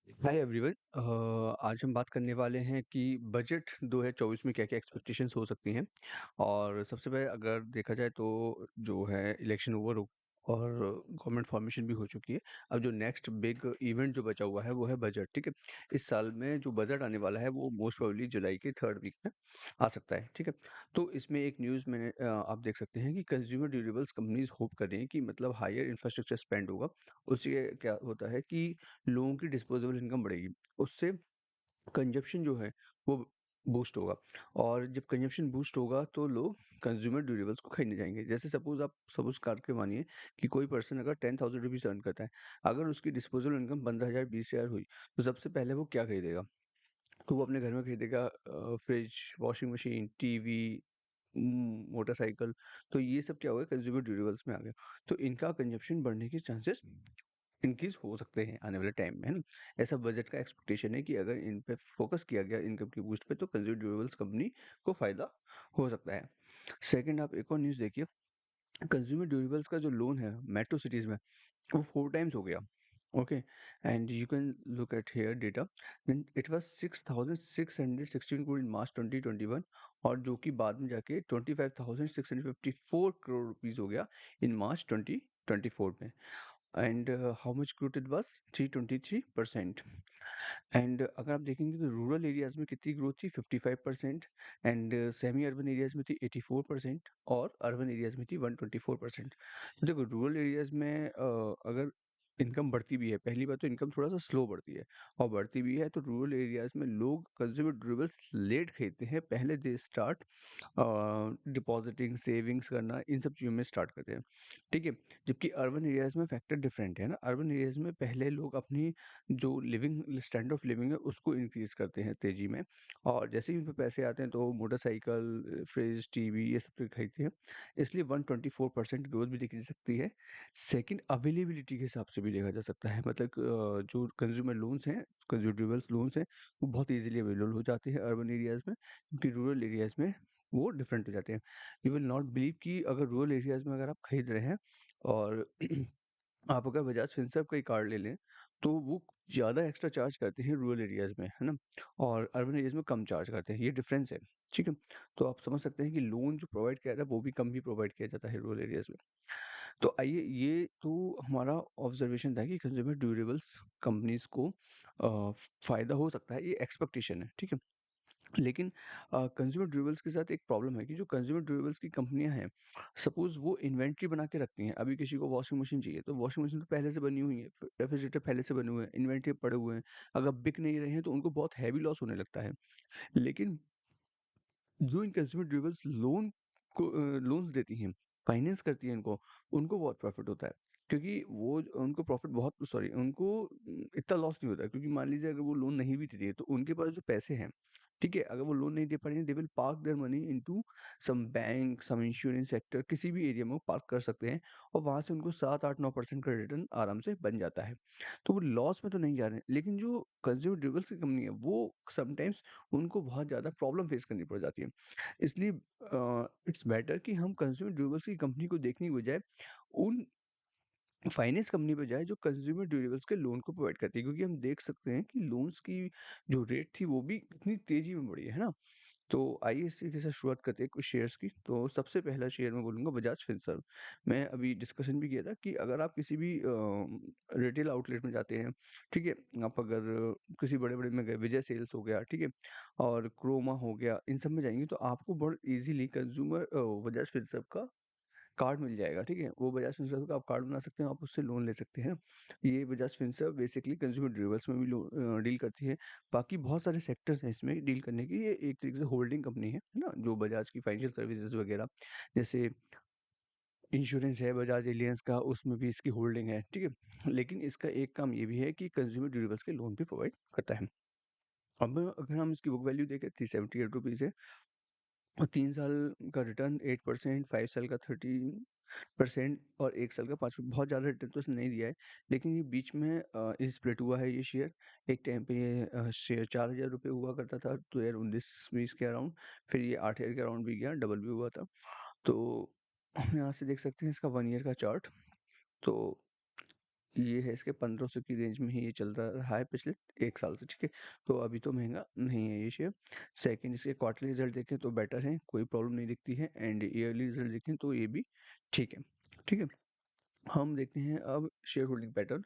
Hi everyone. आज हम बात करने वाले हैं कि बजट 2024 में क्या-क्या एक्सपेक्टेशंस हो सकती हैं। और सबसे पहले अगर देखा जाए तो जो है इलेक्शन ओवर हो और गवर्नमेंट फॉर्मेशन भी हो चुकी है। अब जो नेक्स्ट बिग इवेंट जो बचा हुआ है वो है बजट, ठीक है? इस साल में जो बजट आने वाला है वो मोस्ट प्रोबेबली जुलाई के 3rd वीक में आ सकता है, ठीक है? तो इसमें एक न्यूज़ मैंने आप देख सकते हैं कि कंज्यूमर ड्यूरेबल्स कंपनीज़ होप कर रही हैं कि मतलब हायर इंफ्रास्ट्रक्चर स्पेंड होगा। उससे क्या होता है कि लोगों की डिस्पोजेबल इनकम बढ़ेगी। उससे कंजप्शन जो है वो बूस्ट होगा और जब कंजप्शन बूस्ट होगा तो लोग कंज्यूमर ड्यूरेबल्स को खरीदने जाएँगे। जैसे सपोज़ करके मानिए कि कोई पर्सन अगर 10,000 रुपीज़ अर्न करता है, अगर उसकी डिस्पोजेबल इनकम 15,000 20,000 हुई, तो सबसे पहले वो क्या खरीदेगा? तो वो अपने घर में खरीदेगा fridge, washing machine, TV, motorcycle. तो ये सब क्या होगा कंज्यूमर ड्यूरेबल्स में आ गया। तो इनका कंजप्शन बढ़ने के चांसेस इंक्रीज़ हो सकते हैं आने वाले टाइम में, है ना? ऐसा बजट का एक्सपेक्टेशन है कि अगर इन पे फ़ोकस किया गया इनकम की बूस्ट पे तो कंज़्यूमर ड्यूरेबल्स कंपनी को फ़ायदा हो सकता है। सेकंड आप एक और न्यूज़ देखिए, कंज़्यूमर ड्यूरेबल्स का जो लोन है मेट्रो सिटीज़ में वो 4 टाइम्स हो गया। Okay, and you can look at here data, then it was 6,616 crore in March 2021 और जो कि बाद में जाके 25,654 करोड़ रुपीज़ हो गया इन मार्च 2024 में। And how much growth it was 323%। And अगर आप देखेंगे तो रूरल एरियाज में कितनी ग्रोथ थी 55%। एंड सेमी अर्बन एरियाज में थी 84% और अर्बन एरियाज में थी 124%। तो देखो रूरल एरियाज में अगर इनकम बढ़ती भी है, पहली बात तो इनकम थोड़ा सा स्लो बढ़ती है और बढ़ती भी है तो रूरल एरियाज में लोग कंज्यूमर ड्यूरेबल्स लेट खरीदते हैं, पहले दे स्टार्ट डिपॉजिटिंग सेविंग्स करना इन सब चीज़ों में स्टार्ट करते हैं, ठीक है? जबकि अर्बन एरियाज़ में फैक्टर डिफरेंट है ना, अर्बन एरियाज़ में पहले लोग अपनी जो लिविंग स्टैंडर्ड ऑफ लिविंग है उसको इंक्रीज़ करते हैं तेज़ी में और जैसे ही उन पे पैसे आते हैं तो मोटरसाइकिल, फ्रिज, टीवी ये सब तो खरीदते हैं। इसलिए 124% ग्रोथ भी देखी जा सकती है। सेकंड अवेलेबिलिटी के हिसाब से भी देखा जा सकता है, मतलब जो कंज्यूमर लोन्स हैं, कंज्यूमर ड्यूरेबल्स लोन्स हैं, वो बहुत ईज़िली अवेलेबल हो जाते हैं अर्बन एरियाज़ में, जबकि रूरल एरियाज़ में वो डिफरेंट हो जाते हैं। यू विल नॉट बिलीव कि अगर रूरल एरियाज़ में अगर आप खरीद रहे हैं और आप अगर बजाज फिनसर्व का ही कार्ड ले लें, तो वो ज़्यादा एक्स्ट्रा चार्ज करते हैं रूरल एरियाज़ में, है ना? और अर्बन एरियाज़ में कम चार्ज करते हैं, ये डिफ़रेंस है, ठीक है? तो आप समझ सकते हैं कि लोन जो प्रोवाइड किया जाता है, वो भी कम ही प्रोवाइड किया जाता है रूरल एरियाज़ में। तो आइए ये तो हमारा ऑब्ज़र्वेशन था कि कंज़्यूमर ड्यूरेबल्स कंपनीज़ को फ़ायदा हो सकता है, ये एक्सपेक्टेशन है, ठीक है? लेकिन कंज्यूमर ड्यूरेबल्स के साथ एक प्रॉब्लम है कि जो कंज्यूमर ड्यूरेबल्स की कंपनियां हैं, सपोज वो इन्वेंट्री बना के रखती हैं। अभी किसी को वॉशिंग मशीन चाहिए तो वॉशिंग मशीन तो पहले से बनी हुई है, रेफ्रिजरेटर पहले से बने हुए हैं, इन्वेंट्री पड़े हुए हैं। अगर बिक नहीं रहे हैं तो उनको बहुत हैवी लॉस होने लगता है। लेकिन जो इन कंज्यूमर ड्यूरेबल्स लोन्स देती हैं, फाइनेंस करती हैं इनको, उनको बहुत प्रॉफिट होता है। क्योंकि उनको प्रॉफिट बहुत सॉरी उनको इतना लॉस नहीं होता है, क्योंकि मान लीजिए अगर वो लोन नहीं भी दे रही है तो उनके पास जो पैसे हैं, ठीक है? अगर वो लोन नहीं दे पा रही हैं, they will park their money into some bank, some insurance sector, किसी भी एरिया में वो पार्क कर सकते हैं और वहाँ से उनको 7, 8, 9% का रिटर्न आराम से बन जाता है। तो वो लॉस में तो नहीं जा रहे हैं, लेकिन जो कंज्यूमर ड्यूरेबल्स की कंपनी है, वो समटाइम्स उनको बहुत ज़्यादा प्रॉब्लम फेस करनी पड़ जाती है। इसलिए इट्स बेटर कि हम कंज्यूमर ड्यूरेबल्स की कंपनी को देखने की बजाय उन फाइनेंस कंपनी पे जाए जो कंज्यूमर ड्यूरेबल्स के लोन को प्रोवाइड करती है, क्योंकि हम देख सकते हैं कि लोन्स की जो रेट थी वो भी कितनी तेजी में बढ़ी है ना? तो आइए इसी के साथ शुरुआत करते हैं कुछ शेयर्स की। तो सबसे पहला शेयर मैं बोलूँगा बजाज फिनसर्व। मैं अभी डिस्कशन भी किया था कि अगर आप किसी भी रिटेल आउटलेट में जाते हैं, ठीक है? आप अगर किसी बड़े-बड़े में गए, विजय सेल्स हो गया, ठीक है? और क्रोमा हो गया, इन सब में जाएँगे तो आपको बहुत ईज़िली बजाज फिनसर्व का कार्ड मिल जाएगा, ठीक है? वो बजाज फिनसर्व का आप कार्ड बना सकते हैं, आप उससे लोन ले सकते हैं। ये Bajaj Finserv basically consumer durables में भी डील करती है। बाकी बहुत सारे सेक्टर्स हैं इसमें डील करने की, ये एक तरीके से होल्डिंग कंपनी है ना? जो बजाज की फाइनेंशियल सर्विसेज़ वगैरह, जैसे इंश्योरेंस है बजाज एलियंस का, उसमें भी इसकी होल्डिंग है, ठीक है? लेकिन इसका एक काम ये भी है कि कंज्यूमर ड्यूरेबल्स के लोन भी प्रोवाइड करता है। अब अगर हम इसकी बुक वैल्यू देखें, ₹378 है और 3 साल का रिटर्न 8%, 5 साल का 13% और 1 साल का 5, बहुत ज़्यादा रिटर्न तो इसने नहीं दिया है। लेकिन ये बीच में ये स्प्लिट हुआ है ये शेयर। एक टाइम पे ये शेयर ₹4000 हुआ करता था 2019-20 के अराउंड, फिर ये 8000 के अराउंड भी गया, डबल भी हुआ था। तो हम यहाँ से देख सकते हैं इसका 1 ईयर का चार्ट। तो ये है इसके 1500 की रेंज में ही ये चल रहा है पिछले 1 साल से, ठीक है? तो अभी तो महँगा नहीं है ये शेयर। सेकंड इसके क्वार्टरली रिज़ल्ट देखें तो बेटर हैं, कोई प्रॉब्लम नहीं दिखती है एंड ईयरली रिज़ल्ट देखें तो ये भी ठीक है, ठीक है? हम देखते हैं अब शेयर होल्डिंग पैटर्न।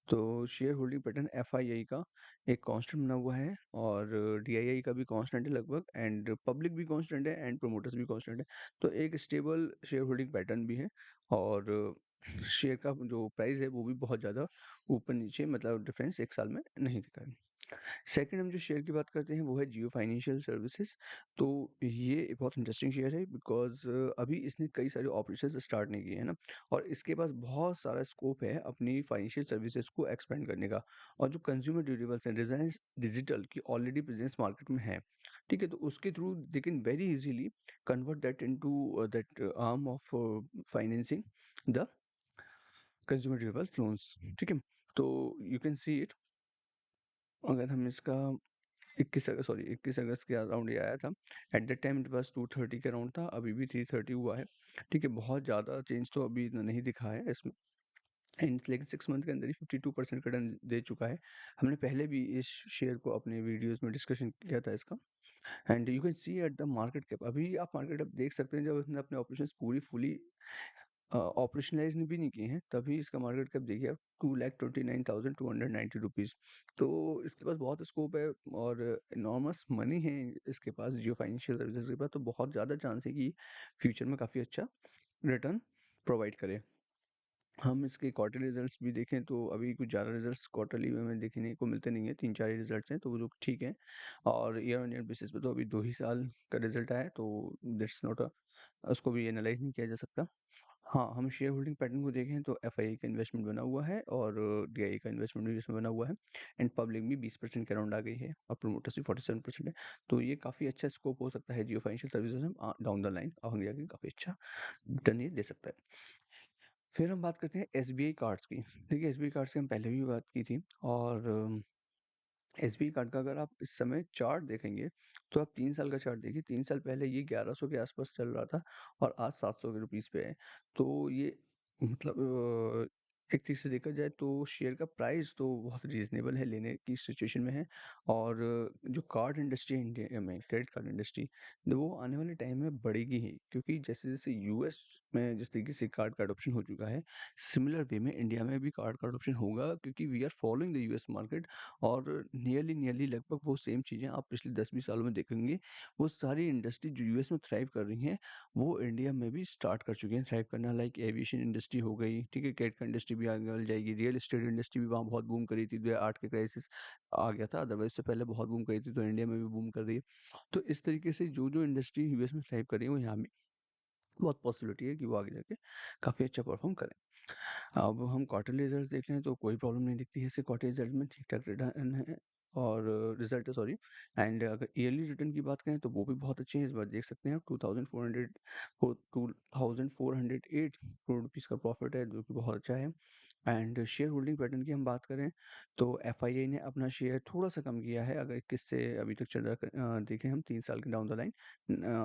तो शेयर होल्डिंग पैटर्न एफआईआई का एक कांस्टेंट बना हुआ है और डीआईआई का भी कांस्टेंट है लगभग एंड पब्लिक भी कांस्टेंट है एंड प्रोमोटर्स भी कांस्टेंट है। तो एक स्टेबल शेयर होल्डिंग पैटर्न भी है और शेयर का जो प्राइस है वो भी बहुत ज़्यादा ऊपर नीचे मतलब डिफरेंस 1 साल में नहीं दिखा है। सेकंड हम जो शेयर की बात करते हैं वो है जियो फाइनेंशियल सर्विसेज। तो ये एक बहुत इंटरेस्टिंग शेयर है बिकॉज़ अभी इसने कई सारे ऑपरेशंस स्टार्ट नहीं किए हैं ना और इसके पास बहुत सारा स्कोप है अपनी फाइनेंशियल सर्विसेज को एक्सपेंड करने का। और जो कंज्यूमर ड्यूरेबल्स हैं रिलायंस डिजिटल की ऑलरेडी प्रेजेंस मार्केट में है, ठीक है? तो उसके through they can very easily convert that into that arm of financing the consumer durables loans, ठीक है? तो यू कैन सी इट अगर हम इसका 21 अगस्त के अराउंड ये आया था। At that time it was 230 के अराउंड था, अभी भी 330 हुआ है। ठीक है, बहुत ज़्यादा चेंज तो अभी इतना नहीं दिखा है इसमें एंड लेकिन 6 मंथ के अंदर ही 52% का रिटर्न दे चुका है। हमने पहले भी इस शेयर को अपने वीडियोज़ में डिस्कशन किया था इसका and you can see at the market cap अभी आप मार्केट कैप देख सकते हैं जब इसने अपने ऑपरेशंस पूरी फुली ऑपरेशनलाइज़ भी नहीं किए हैं, तभी इसका मार्केट कैप देखिए आप 2,29,290 रुपीज़। तो इसके पास बहुत स्कोप है और इनॉर्मस मनी है इसके पास जियो फाइनेंशियल सर्विसेज़ के पास, तो बहुत ज़्यादा चांस है कि फ्यूचर में काफ़ी अच्छा रिटर्न प्रोवाइड करे। हम इसके क्वार्टरली रिजल्ट्स भी देखें तो अभी कुछ ज़्यादा रिजल्ट्स क्वार्टरली में हमें देखने को मिलते नहीं हैं, 3-4 ही रिजल्ट्स हैं, तो वो लोग ठीक हैं। और ईयर ऑन ईयर बेसिस पे तो अभी 2 ही साल का रिजल्ट आया है, तो दैट्स नॉट उसको भी एनालाइज़ नहीं किया जा सकता। हाँ, हम शेयर होल्डिंग पैटर्न को देखें तो एफआईआई का इन्वेस्टमेंट बना हुआ है और डीआईआई का इन्वेस्टमेंट भी इसमें बना हुआ है एंड पब्लिक भी 20% के अराउंड आ गई है और प्रोमोटर्स भी 47% है। तो ये काफ़ी अच्छा स्कोप हो सकता है जियो फाइनेंशियल सर्विसेज में डाउन द लाइन आगे जाके काफ़ी अच्छा रिटर्न ये दे सकता है। फिर हम बात करते हैं एसबीआई कार्ड्स की। देखिए एसबीआई कार्ड्स की हम पहले भी बात की थी और एसबीआई कार्ड का अगर आप इस समय चार्ट देखेंगे, तो आप 3 साल का चार्ट देखिए, 3 साल पहले ये 1100 के आसपास चल रहा था और आज 700 के रुपीज़ पे है। तो ये मतलब एक चीज़ से देखा जाए तो शेयर का प्राइस तो बहुत रीज़नेबल है, लेने की सिचुएशन में है और जो कार्ड इंडस्ट्री है इंडिया में, क्रेडिट कार्ड इंडस्ट्री, वो आने वाले टाइम में बढ़ेगी ही क्योंकि जैसे-जैसे यूएस में जिस तरीके से कार्ड का अडॉप्शन हो चुका है, सिमिलर वे में इंडिया में भी कार्ड का अडॉप्शन होगा क्योंकि we are following the US market और नियरली नियरली लगभग वो सेम चीज़ें आप पिछले 10-20 सालों में देखेंगे, वो सारी इंडस्ट्री जो यूएस में थ्राइव कर रही हैं, वो इंडिया में भी स्टार्ट कर चुके हैं थ्राइव करना लाइक एविएशन इंडस्ट्री हो गई, ठीक है? क्रेडिट कार्ड इंडस्ट्री भी आगे बढ़ जाएगी, रियल एस्टेट इंडस्ट्री भी वहाँ बहुत बूम करी थी, 2008 के क्राइसिस आ गया था, अदरवाइज़ उससे पहले बहुत बूम करी थी, तो इंडिया में भी बूम कर रही है। तो इस तरीके से जो-जो इंडस्ट्री यूएस में थ्राइव कर रही है, वो यहाँ भी बहुत पॉसिबिलिटी है कि वो आगे जाके काफ़ी अच्छा परफ़ॉर्म करें। अब हम क्वार्टरली रिजल्ट्स देख लें तो कोई प्रॉब्लम नहीं दिखती है इससे क्वार्टरली रिजल्ट में ठीक-ठाक रिटर्न है और रिजल्ट है सॉरी एंड अगर ईयरली रिटर्न की बात करें तो वो भी बहुत अच्छे हैं। इस बार देख सकते हैं आप 2408 करोड़ रुपीज़ का प्रॉफिट है जो कि बहुत अच्छा है एंड शेयर होल्डिंग पैटर्न की हम बात करें तो एफआईआई ने अपना शेयर थोड़ा-सा कम किया है अगर 21 से अभी तक चल रहा देखें हम 3 साल के डाउन द लाइन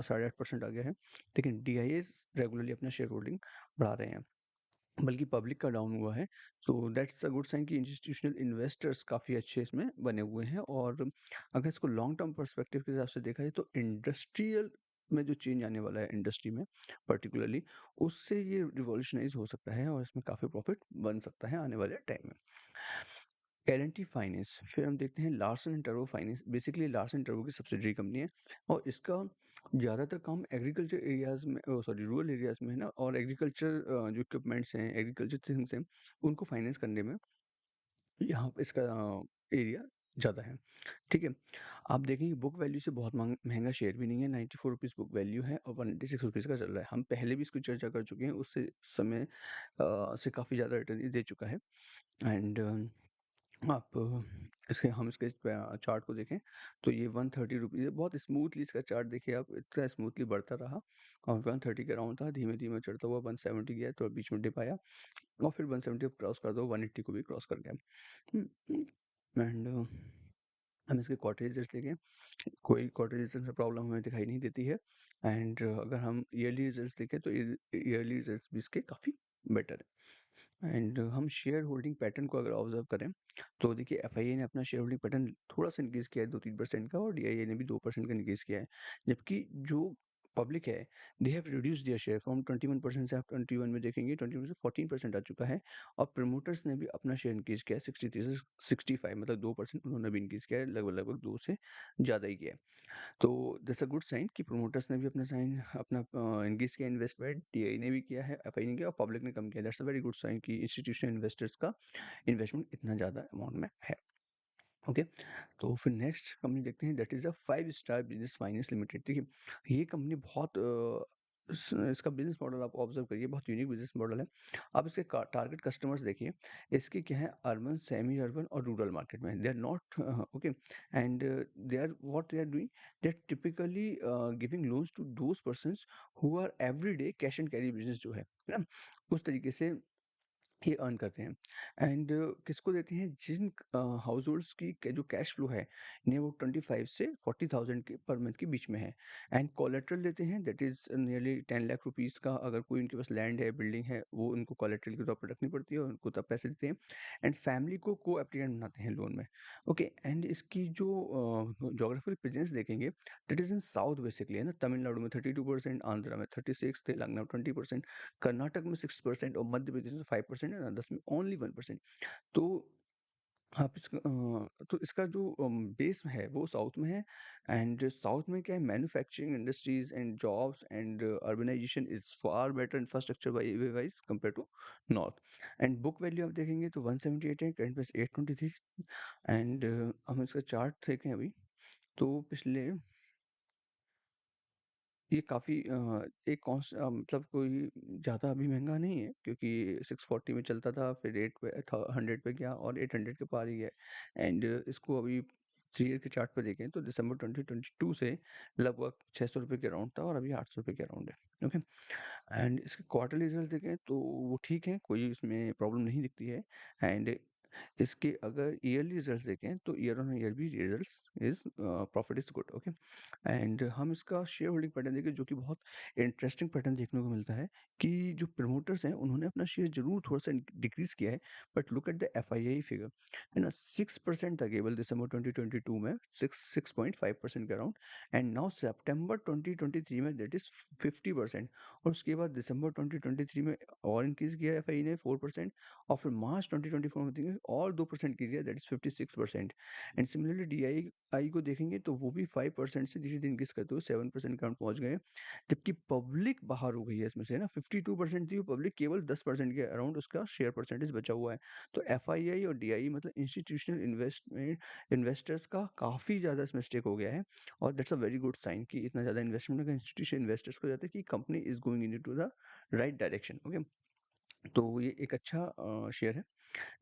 8.5% आ गया है। लेकिन डीआईएस रेगुलरली अपना शेयर होल्डिंग बढ़ा रहे हैं। बल्कि पब्लिक का डाउन हुआ है। So that's a good sign कि इंस्टीट्यूशनल इन्वेस्टर्स काफ़ी अच्छे इसमें बने हुए हैं और अगर इसको लॉन्ग टर्म पर्सपेक्टिव के हिसाब से देखा जाए तो इंडस्ट्रियल में जो चेंज आने वाला है इंडस्ट्री में पर्टिकुलरली उससे ये रिवॉल्यूशनाइज़ हो सकता है और इसमें काफ़ी प्रॉफिट बन सकता है आने वाले टाइम में। एल&टी फाइनेंस फिर हम देखते हैं Larsen and turbo finance basically Larsen and turbo की सब्सिडरी कंपनी है और इसका ज़्यादातर काम एग्रीकल्चर एरियाज में सॉरी रूरल एरियाज में है ना और एग्रीकल्चर जो इक्विपमेंट्स हैं एग्रीकल्चर थिंग्स हैं उनको फाइनेंस करने में यहाँ पे इसका एरिया ज़्यादा है। ठीक है, आप देखेंगे बुक वैल्यू से बहुत महंगा शेयर भी नहीं है, 94 रुपीज़ बुक वैल्यू है और 186 रुपीज़ का चल रहा है। हम पहले भी इसकी चर्चा कर चुके हैं, उससे समय से काफ़ी ज़्यादा रिटर्न ये दे चुका है एंड आप इसके हम इसके चार्ट को देखें तो ये 130 रुपीज़ है। बहुत स्मूथली इसका चार्ट देखिए आप इतना स्मूथली बढ़ता रहा और 130 के अराउंड था, धीमे-धीमे चढ़ता हुआ 170 गया तो बीच में डिप आया और फिर 170 अब क्रॉस कर दो 180 को भी क्रॉस कर गया। एंड हम इसके क्वार्टरली रिजल्ट्स देखें, कोई क्वार्टरली रिजल्ट में प्रॉब्लम हमें दिखाई नहीं देती है एंड अगर हम ईयरली रिजल्ट्स देखें तो ईयरली रिजल्ट्स भी इसके काफ़ी बेटर है। एंड हम शेयर होल्डिंग पैटर्न को अगर ऑब्जर्व करें तो देखिए एफआईआई ने अपना शेयर होल्डिंग पैटर्न थोड़ा सा इंक्रीज किया है 2-3% का, और डीआईआई ने भी 2% का इंक्रीज किया है। जबकि जो पब्लिक है, they have reduce their share from 21% से, आप 21 में देखेंगे 21 से 14% आ चुका है। और प्रमोटर्स ने भी अपना शेयर इंक्रीज किया है 63 से 65, मतलब 2% उन्होंने भी इंक्रीज किया है, लगभग लगभग 2 से ज़्यादा ही किया है। तो दैट्स अ गुड साइन कि प्रमोटर्स ने भी अपना साइन अपना इंक्रीज किया इन्वेस्टमेंट, टीआई ने भी किया है, एफआई ने किया और पब्लिक ने कम किया। That's a very good sign कि इंस्टीट्यूशनल इन्वेस्टर्स का इन्वेस्टमेंट इतना ज़्यादा अमाउंट में है। ओके, तो फिर नेक्स्ट कंपनी देखते हैं, that is a 5 star business finance limited. देखिए ये कंपनी बहुत इसका बिजनेस मॉडल आप ऑब्जर्व करिए, बहुत यूनिक बिजनेस मॉडल है। आप इसके टारगेट कस्टमर्स देखिए, इसके क्या है, अर्बन, सेमी अर्बन और रूरल मार्केट में। They are not okay, and they are what they are doing, they are typically giving loans to those persons who are everyday cash and carry business जो है ना, उस तरीके से ये earn करते हैं। एंड किसको देते हैं, जिन हाउस होल्ड्स की जो कैश फ्लो है, इन्हें वो 25 से 40,000 के पर मंथ के बीच में है। एंड कोलेट्रल देते हैं, that is nearly 10 lakh rupees का, अगर कोई उनके पास लैंड है, बिल्डिंग है, वो उनको कोलेट्रल के तौर पर रखनी पड़ती है और उनको तब पैसे देते हैं। एंड फैमिली को एप्लीकेंट बनाते हैं लोन में। ओके, एंड इसकी जो जोग्राफिकल प्रेजेंस देखेंगे, that is in south basically, है ना, तमिलनाडु में 32%, आंध्रा में 36, तेलंगाना में 20%, कर्नाटक में 6% और मध्य प्रदेश में 5% है, अदर्स में ओनली 1%। तो आप तो इसका जो बेस है वो साउथ में है। एंड साउथ में क्या है, manufacturing industries and jobs and urbanization is far better infrastructure wise compare to north. And book value आप देखेंगे तो 178 है, करंट प्राइस 823। एंड हम इसका चार्ट देखें अभी, तो पिछले ये काफ़ी एक मतलब कोई ज़्यादा अभी महँगा नहीं है, क्योंकि 640 में चलता था, फिर 8 पे 100 पे गया और 800 के पार ही है। एंड इसको अभी 3 ईयर के चार्ट पे देखें तो दिसंबर 2022 से लगभग ₹600 के अराउंड था और अभी ₹800 के अराउंड है। ओके, एंड इसके क्वार्टरली रिज़ल्ट देखें तो वो ठीक है, कोई इसमें प्रॉब्लम नहीं दिखती है। एंड इसके अगर ईयरली रिज़ल्ट्स देखें तो ईयर ऑन ईयर भी results is profit is good. Okay, and हम इसका शेयर होल्डिंग पैटर्न देखें, जो कि बहुत इंटरेस्टिंग पैटर्न देखने को मिलता है कि जो प्रमोटर्स हैं उन्होंने अपना शेयर जरूर थोड़ा सा डिक्रीज किया है, but look at the FII figure, है ना, 6% था केवल दिसंबर 2022 में, 6.5% के अराउंड। एंड नाउ सितंबर 2023 में दैट इज 50%। और उसके बाद दिसंबर 2023 में और इंक्रीज किया एफआई ने 4%। और फिर मार्च 2024 में देखेंगे और 2% की दिया, that is 56%। And similarly DI को देखेंगे तो वो भी 5% से धीरे धीरे इंक्रीज करते हुए 7% के अराउंड पहुंच गए। जबकि पब्लिक बाहर हो गई है इसमें से ना, 52% थी वो पब्लिक, केवल 10% के अराउंड उसका शेयर परसेंटेज बचा हुआ है। तो एफआईआई और डीआई मतलब इंस्टीट्यूशनल इन्वेस्टर्स का काफी ज्यादा इसमें स्टेक हो गया है। और that's a very good sign कि इतना ज्यादा इन्वेस्टमेंट अगर इंस्टीट्यूशनल इन्वेस्टर्स को जाता है कि company is going into the right direction. Okay, तो ये एक अच्छा शेयर है।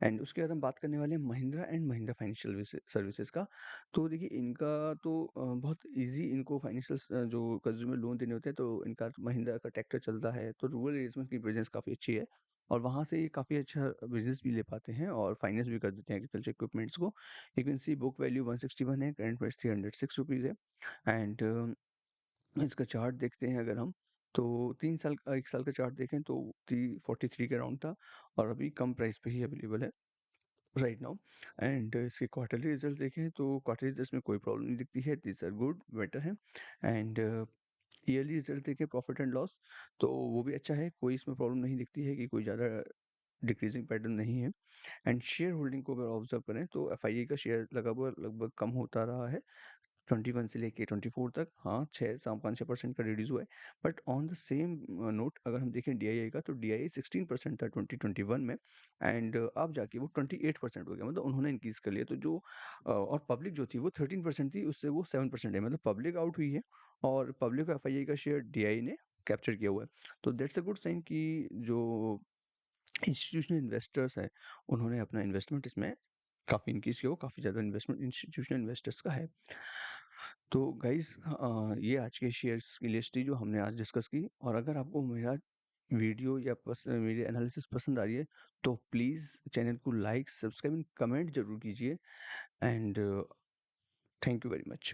एंड उसके बाद हम बात करने वाले हैं Mahindra and Mahindra financial services का। तो देखिए इनका तो बहुत इजी इनको फाइनेंशियल जो कंज्यूमर लोन देने होते हैं, तो इनका महिंद्रा का ट्रैक्टर चलता है, तो रूरल एरियाज में इनकी प्रेजेंस काफ़ी अच्छी है। और वहाँ से ये काफ़ी अच्छा बिजनेस भी ले पाते हैं और फाइनेंस भी कर देते हैं एग्रीकल्चर इक्विपमेंट्स को। You can see book value 161 है, करंट प्राइस 306 रुपीज़ है। एंड इसका चार्ट देखते हैं अगर हम, तो 3 साल 1 साल का चार्ट देखें तो 343 के अराउंड था और अभी कम प्राइस पे ही अवेलेबल है राइट नाउ। एंड इसके क्वार्टरली रिजल्ट देखें तो क्वार्टरली रिजल्ट में कोई प्रॉब्लम नहीं दिखती है, दिस आर गुड, बेटर है। एंड ईयरली रिजल्ट देखें प्रॉफिट एंड लॉस, तो वो भी अच्छा है, कोई इसमें प्रॉब्लम नहीं दिखती है कि कोई ज़्यादा डिक्रीजिंग पैटर्न नहीं है। एंड शेयर होल्डिंग को अगर ऑब्जर्व करें तो एफआईए का शेयर लगा हुआ लगभग कम होता रहा है 21 से लेके 24 तक, हाँ 5-6% का रिड्यूस हुआ है। But on the same note अगर हम देखें डीआईआई का, तो डीआईआई 16% था 2021 में। एंड अब जाके वो 28% हो गया, मतलब उन्होंने इंक्रीज कर लिया। तो जो और पब्लिक जो थी वो 13% थी, उससे वो 7% है, मतलब पब्लिक आउट हुई है और पब्लिक एफआईआई का शेयर डीआई ने कैप्चर किया हुआ है। तो दैट्स अ गुड साइन कि जो इंस्टीट्यूशनल इन्वेस्टर्स है उन्होंने अपना इन्वेस्टमेंट इसमें काफ़ी इंक्रीज किया हो, काफ़ी ज़्यादा इन्वेस्टमेंट इंस्टीट्यूशनल इन्वेस्टर्स का है। तो गाइज़ ये आज के शेयर्स की लिस्ट थी जो हमने आज डिस्कस की। और अगर आपको मेरा वीडियो या मेरी एनालिसिस पसंद आ रही है तो प्लीज़ चैनल को लाइक, सब्सक्राइब एंड कमेंट ज़रूर कीजिए। And thank you very much.